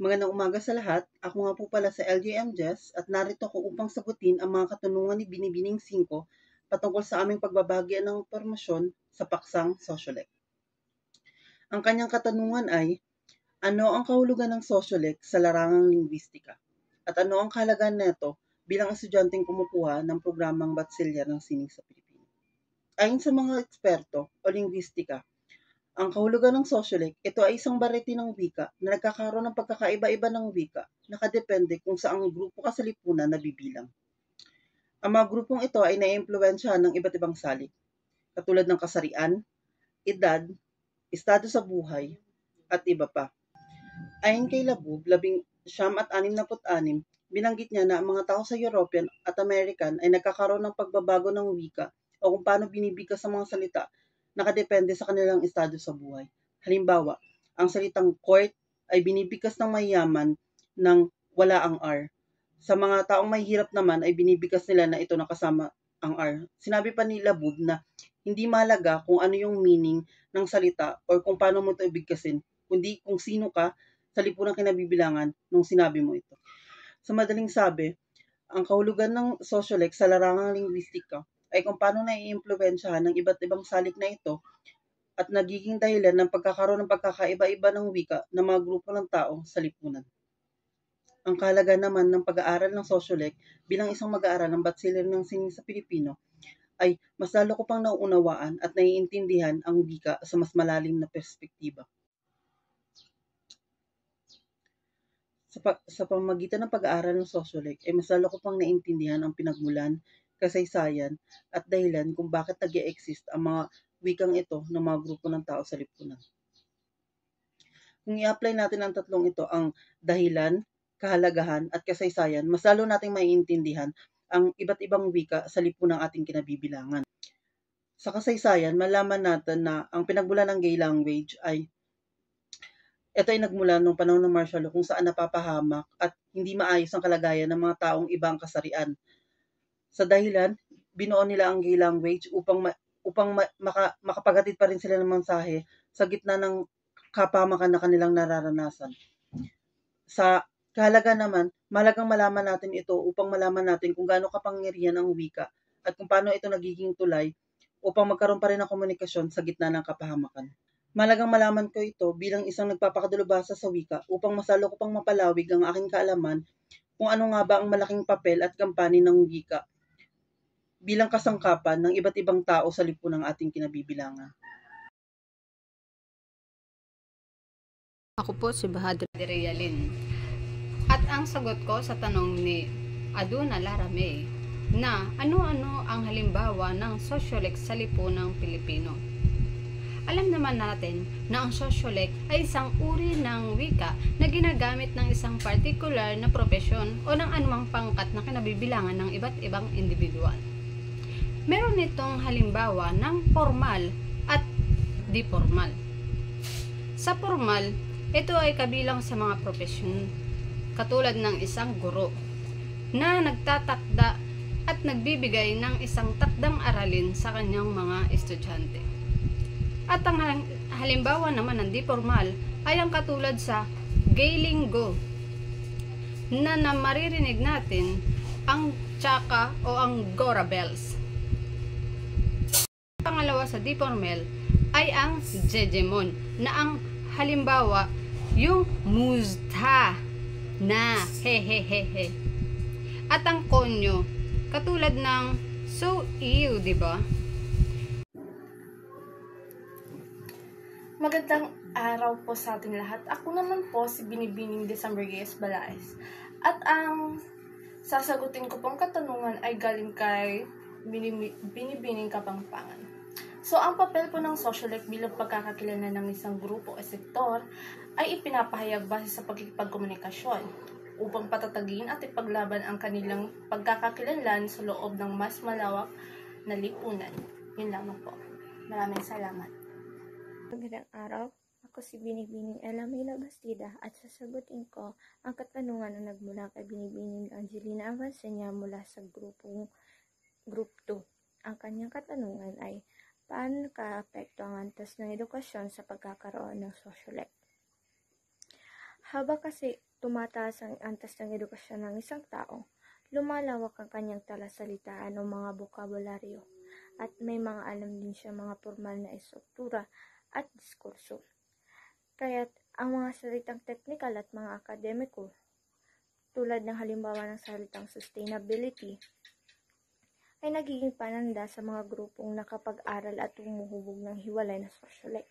Magandang umaga sa lahat. Ako nga po pala sa LJM Jess at narito ako upang sagutin ang mga katanungan ni Binibining 5 patungkol sa aming pagbabahagi ng impormasyon sa paksang Sociolec. Ang kanyang katanungan ay, ano ang kahulugan ng Sociolec sa larangang lingwistika? At ano ang kahalagaan nito bilang estudyanteng kumukuha ng programang Bachelor ng Sining sa Pilipino? Ayon sa mga eksperto o lingwistika, ang kahulugan ng Sociolec, ito ay isang barete ng wika na nagkakaroon ng pagkakaiba-iba ng wika, nakadepende kung saang grupo kasalipunan nabibilang. Ang mga grupong ito ay naiimpluwensyahan ng iba't ibang salik, katulad ng kasarian, edad, estado sa buhay, at iba pa. Ayon kay Labub, 1966, binanggit niya na ang mga tao sa European at American ay nagkakaroon ng pagbabago ng wika o kung paano binibigkas ang mga salita nakadepende sa kanilang estado sa buhay. Halimbawa, ang salitang court ay binibigkas ng mayayaman ng wala ang R. Sa mga taong mahihirap naman ay binibigkas nila na ito nakasama ang R. Sinabi pa ni Labub na hindi mahalaga kung ano yung meaning ng salita or kung paano mo ito ibigkasin, kundi kung sino ka sa lipunang kinabibilangan nung sinabi mo ito. Sa madaling sabi, ang kahulugan ng Sociolec sa larangang lingwistika ay kung paano naiimpluwensyahan ng iba't ibang salik na ito at nagiging dahilan ng pagkakaroon ng pagkakaiba-iba ng wika ng mga grupo ng tao sa lipunan. Ang kahalagaan naman ng pag-aaral ng Sociolec bilang isang mag-aaral ng Bachelor ng Sining sa Pilipino ay mas lalo ko pang nauunawaan at naiintindihan ang wika sa mas malalim na perspektiba. Sa pamamagitan ng pag-aaral ng Sociolec ay mas lalo ko pang naintindihan ang pinagmulan, kasaysayan at dahilan kung bakit nag-e-exist ang mga wikang ito ng mga grupo ng tao sa lipunan. Kung i-apply natin ang tatlong ito, ang dahilan, kahalagahan at kasaysayan, mas lalo nating maiintindihan ang iba't ibang wika sa lipunang ating kinabibilangan. Sa kasaysayan, malaman natin na ang pinagmulan ng gay language ay ito ay nagmula noong panahon ng martial law kung saan napapahamak at hindi maayos ang kalagayan ng mga taong ibang kasarian. Sa dahilan, binuo nila ang gay language upang makapagatid pa rin sila ng mensahe sa gitna ng kapahamakan na kanilang nararanasan. Sa kahalaga naman, mahalagang malaman natin ito upang malaman natin kung gaano kapangyarihan ang wika at kung paano ito nagiging tulay upang magkaroon pa rin ng komunikasyon sa gitna ng kapahamakan. Mahalagang malaman ko ito bilang isang nagpapakadalubhasa sa wika upang masalo ko pang mapalawig ang aking kaalaman kung ano nga ba ang malaking papel at kampanya ng wika bilang kasangkapan ng iba't ibang tao sa lipunang ating kinabibilangan. Ako po si Bahadri Realin. At ang sagot ko sa tanong ni Aduna Larame na ano-ano ang halimbawa ng Sociolec sa lipunang Pilipino. Alam naman natin na ang Sociolec ay isang uri ng wika na ginagamit ng isang partikular na propesyon o ng anumang pangkat na kinabibilangan ng iba't ibang individual. Meron itong halimbawa ng formal at di formal. Sa formal, ito ay kabilang sa mga propesyon katulad ng isang guro na nagtatakda at nagbibigay ng isang takdang aralin sa kanyang mga estudyante. At ang halimbawa naman ng di formal ay ang katulad sa gay linggo na maririnig natin ang tsaka o ang Gora Bells. Pangalawa sa di formal ay ang Jejemon na ang halimbawa yung muzta na hehehehe. At ang konyo katulad ng so ew, di ba? Magandang araw po sa ating lahat. Ako naman po si Binibining December Reyes Balaes. At ang sasagutin ko pong katanungan ay galing kay Binibining Kapampangan. So, ang papel po ng Sociolec bilang pagkakakilala ng isang grupo o sektor ay ipinapahayag base sa pagkikipagkomunikasyon upang patatagin at ipaglaban ang kanilang pagkakakilanlan sa loob ng mas malawak na lipunan. Yun lamang po. Maraming salamat. Magandang araw. Ako si Binibining Elamila Bastida at sasagutin ko ang katanungan na nagmula kay Binibining Angelina Avancenia mula sa Group 2. Ang kanyang katanungan ay, paano naka-apekto ang antas ng edukasyon sa pagkakaroon ng Sociolec? Habang kasi tumataas ang antas ng edukasyon ng isang tao, lumalawak ang kanyang talasalitaan o mga bokabularyo at may mga alam din siya mga formal na estruktura at diskurso. Kaya't ang mga salitang technical at mga akademiko, tulad ng halimbawa ng salitang sustainability, ay nagiging pananda sa mga grupong nakapag-aral at humuhubog ng hiwalay na sociolect.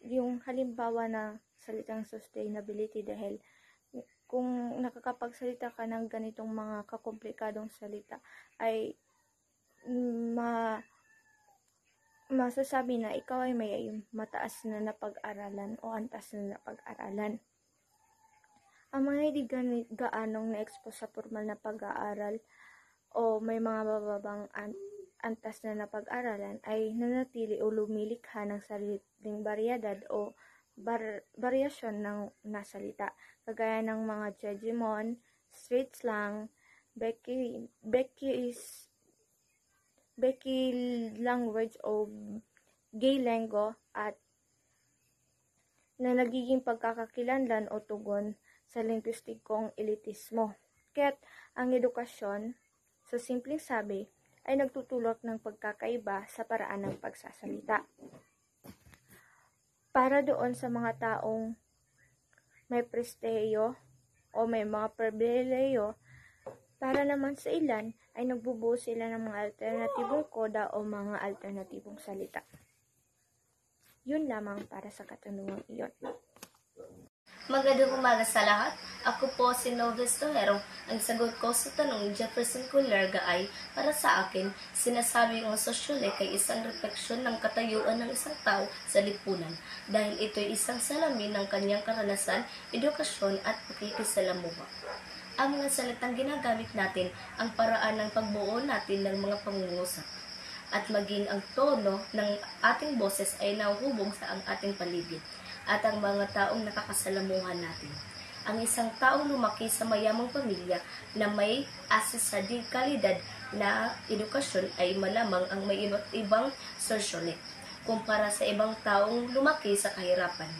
Yung halimbawa na salitang sustainability dahil kung nakakapagsalita ka ng ganitong mga kakomplikadong salita ay masasabi na ikaw ay may mataas na napag-aralan o antas na napag-aralan. Ang mga hindi gaanong na-expose sa formal na pag-aaral o may mga bababang antas na napag-aralan ay nanatili o lumilikha ng sariling baryedad o variasyon ng nasalita, kagaya ng mga jejemon, street slang, Becky language o gay lingo at na nagiging pagkakakilanlan o tugon sa lingwistikong elitismo. Kaya't ang edukasyon, sa simpleng sabi, ay nagtutulak ng pagkakaiba sa paraan ng pagsasalita. Para doon sa mga taong may presteyo o may mga pribileyo, para naman sa ilan ay nagbubuo sila ng mga alternatibong koda o mga alternatibong salita. Yun lamang para sa katanungang iyon. Magandang umaga sa lahat. Ako po si Noves Torero. Ang sagot ko sa tanong ni Jefferson Culerga ay, para sa akin, sinasabi ang sociolect ay isang refleksyon ng katayuan ng isang tao sa lipunan dahil ito ay isang salamin ng kanyang karanasan, edukasyon at pakikisalamuha. Ang mga salitang ginagamit natin ang paraan ng pagbuo natin ng mga pangungusap at maging ang tono ng ating boses ay nahuhubog sa ang ating paligid at ang mga taong nakakasalamuhan natin. Ang isang taong lumaki sa mayamang pamilya na may access sa kalidad na edukasyon ay malamang ang may iba't ibang sociolect kumpara sa ibang taong lumaki sa kahirapan.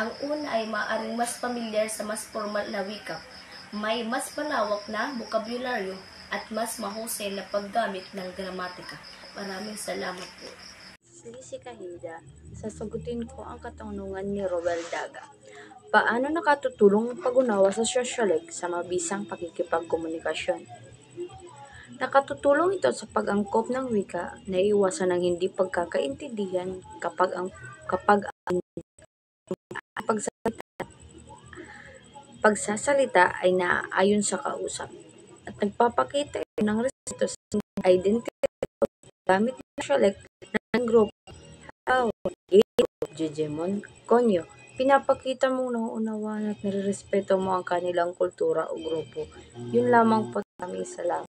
Ang una ay maaaring mas pamilyar sa mas formal na wika, may mas malawak na bokabularyo at mas mahusay na paggamit ng gramatika. Maraming salamat po. Lizzie Kahilda, sasagutin ko ang katanungan ni Robel Daga. Paano nakatutulong ang pag-unawa sa sociolect sa mabisang pakikipagkomunikasyon? Nakatutulong ito sa pag-angkop ng wika na iwasan ng hindi pagkakaintindihan kapag ang pagsasalita ay naaayon sa kausap at nagpapakita ito ng respeto sa identity gamit ng sociolect ng grupo, jejemon, konyo. Pinapakita mong nauunawaan at nire-respeto mo ang kanilang kultura o grupo. Yun lamang po, maraming salamat.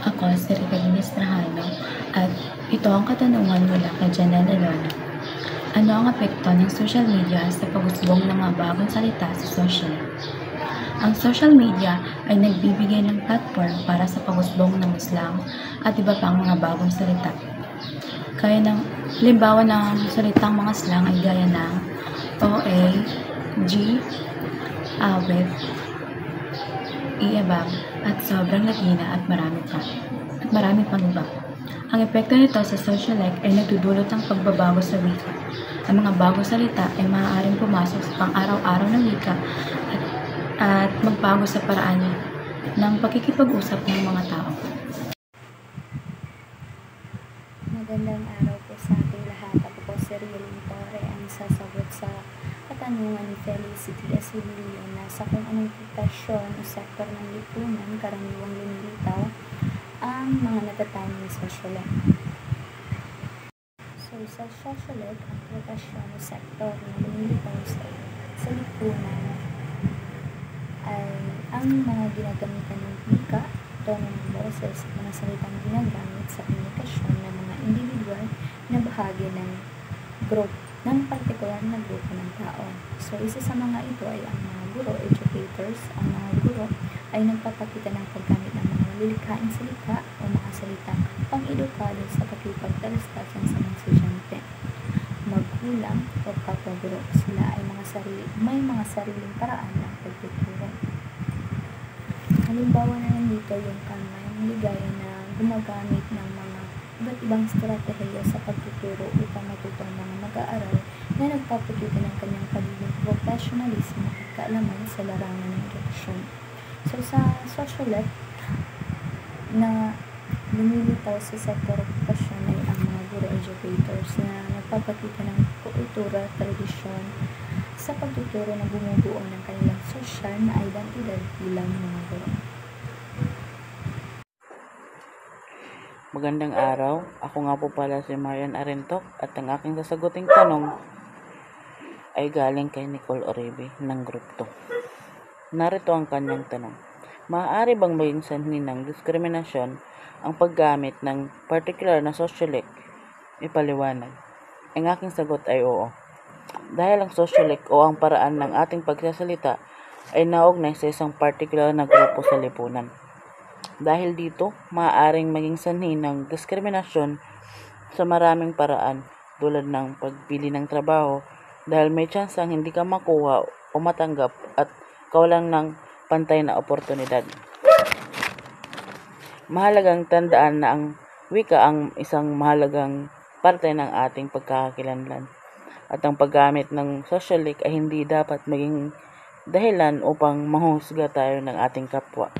Ako si Ricardo Trajano at ito ang katanungan mula kay Janelle Alona. Ano ang epekto ng social media sa pag-usbong ng mga bagong salita sa social? Ang social media ay nagbibigay ng platform para sa pag-usbong ng slang at iba pang mga bagong salita. Kaya ng halimbawa ng salitang mga slang ay gaya ng OA, G, awit, iabang, at sobrang latina at marami pang iba. Ang epekto nito sa sociolect ay nagdudulot ng pagbabago sa wika. Ang mga bagong salita ay maaaring pumasok sa pang-araw-araw na wika at magbago sa paraan ng pakikipag-usap ng mga tao. Magandang araw po sa ating lahat. Ako po si Rielin Torre, ang sasagot sa katanungan ni Felicity Asilio na sa kung anong profesyon o sektor ng lipunan karaniwang lumilitaw ang mga natatanging ni sociolect. So, sa sociolect, ang profesyon o sektor na lumilitaw sa lipunan ay ang mga ginagamitan ng wika, tono ng boses, mga salitang ginagamit sa komunikasyon ng mga individual na bahagi ng group, ng partikular na grupo ng tao. So, isa sa mga ito ay ang mga guro, educators. Ang mga guro ay nagpapakita ng paggamit ng mga malilikhaing salita o mga salitang upang edukado sa pakikipagtalastasan sa mga estudyante. Magulang o kapwa-guro, sila ay may mga sariling paraan ng pagtuturo. Halimbawa na nandito yung Kanman Ligaya na gumagamit ng mga iba't ibang estratehiya sa pagtuturo upang matutong mga mag-aaral na nagpapakita ng kanyang pagiging professionalismo at kaalaman sa larangan ng edukasyon. So sa Sociolec na lumilitaw sa sektor of edukasyon ay ang mga guro educators na nagpapakita ng kultura, tradisyon sa pagtuturo na bumubuo ng kanilang social na identidad bilang mga guro. Magandang araw, ako nga po pala si Marian Arentok at ang aking sasaguting tanong ay galing kay Nicole Oribe ng Group 2. Narito ang kanyang tanong. Maaari bang maging sanhi ng diskriminasyon ang paggamit ng particular na sociolect? Ipaliwanag. Ang aking sagot ay oo. Dahil ang sociolect o ang paraan ng ating pagsasalita ay naugnay sa isang particular na grupo sa lipunan. Dahil dito, maaaring maging sanhi ng diskriminasyon sa maraming paraan tulad ng pagpili ng trabaho dahil may chance ang hindi ka makuha o matanggap at kawalan ng pantay na oportunidad. Mahalagang tandaan na ang wika ang isang mahalagang parte ng ating pagkakakilanlan at ang paggamit ng sociolect ay hindi dapat maging dahilan upang mahusga tayo ng ating kapwa.